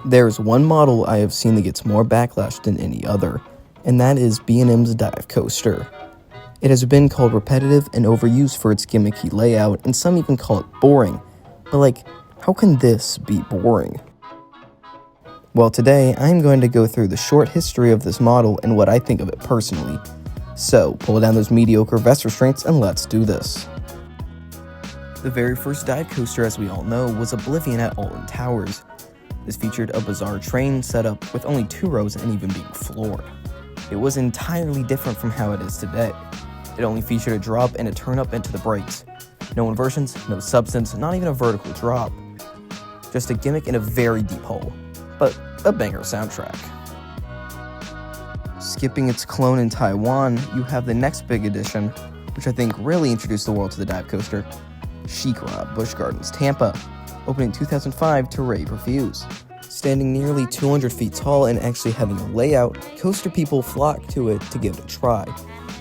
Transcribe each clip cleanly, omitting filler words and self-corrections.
There's one model I have seen that gets more backlash than any other, and that is B&M's dive coaster. It has been called repetitive and overused for its gimmicky layout, and some even call it boring. But how can this be boring? Well, today I'm going to go through the short history of this model and what I think of it personally. So, pull down those mediocre vest restraints and let's do this. The very first dive coaster, as we all know, was Oblivion at Alton Towers. This featured a bizarre train setup with only 2 rows and even being floored. It was entirely different from how it is today. It only featured a drop and a turn up into the brakes. No inversions, no substance, not even a vertical drop. Just a gimmick in a very deep hole, but a banger soundtrack. Skipping its clone in Taiwan, you have the next big addition, which I think really introduced the world to the dive coaster, SheiKra Busch Gardens, Tampa, opening in 2005 to rave reviews. Standing nearly 200 feet tall and actually having a layout, coaster people flocked to it to give it a try.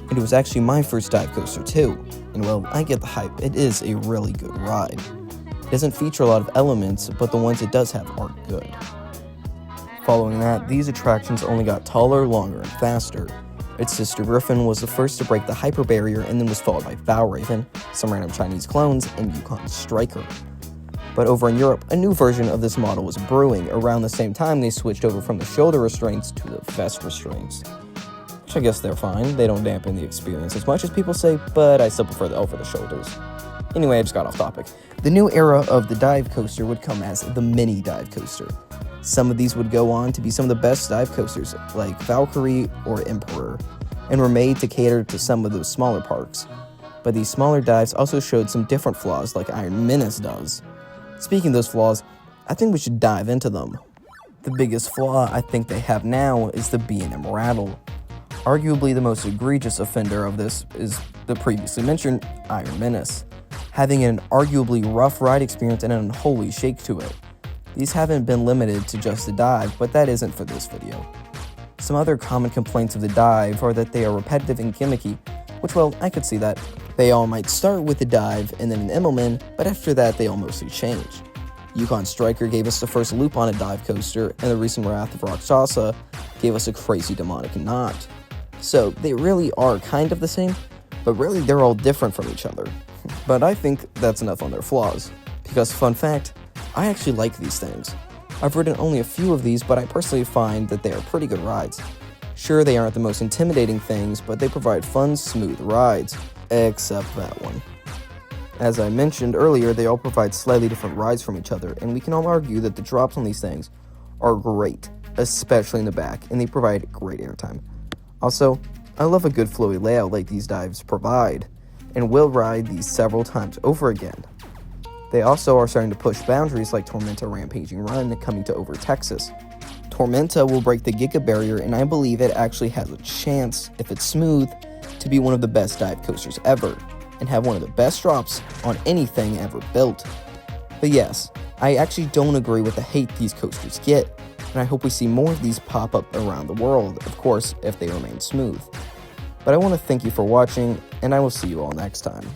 And it was actually my first dive coaster too. And well, I get the hype, it is a really good ride. It doesn't feature a lot of elements, but the ones it does have are good. Following that, these attractions only got taller, longer, and faster. Its sister Griffin was the first to break the hyper barrier and then was followed by Valraven, some random Chinese clones, and Yukon Striker. But over in Europe, a new version of this model was brewing. Around the same time, they switched over from the shoulder restraints to the vest restraints. Which I guess they're fine, they don't dampen the experience as much as people say, but I still prefer the over-the-shoulders. Anyway, I just got off topic. The new era of the dive coaster would come as the mini dive coaster. Some of these would go on to be some of the best dive coasters, like Valkyrie or Emperor, and were made to cater to some of those smaller parks. But these smaller dives also showed some different flaws like Iron Menace does. Speaking of those flaws, I think we should dive into them. The biggest flaw I think they have now is the B&M rattle. Arguably the most egregious offender of this is the previously mentioned Iron Menace, having an arguably rough ride experience and an unholy shake to it. These haven't been limited to just the dive, but that isn't for this video. Some other common complaints of the dive are that they are repetitive and gimmicky, which, well, I could see that. They all might start with the dive and then an Immelman, but after that they all mostly change. Yukon Striker gave us the first loop on a dive coaster, and the recent Wrath of Rakshasa gave us a crazy demonic knot. So they really are kind of the same, but really they're all different from each other. But I think that's enough on their flaws, because fun fact, I actually like these things. I've ridden only a few of these, but I personally find that they are pretty good rides. Sure, they aren't the most intimidating things, but they provide fun, smooth rides, except that one. As I mentioned earlier, they all provide slightly different rides from each other, and we can all argue that the drops on these things are great, especially in the back, and they provide great airtime. Also, I love a good flowy layout like these dives provide, and will ride these several times over again. They also are starting to push boundaries like Tormenta Rampaging Run coming to over Texas. Tormenta will break the Giga barrier, and I believe it actually has a chance, if it's smooth, to be one of the best dive coasters ever, and have one of the best drops on anything ever built. But yes, I actually don't agree with the hate these coasters get, and I hope we see more of these pop up around the world, of course, if they remain smooth. But I want to thank you for watching, and I will see you all next time.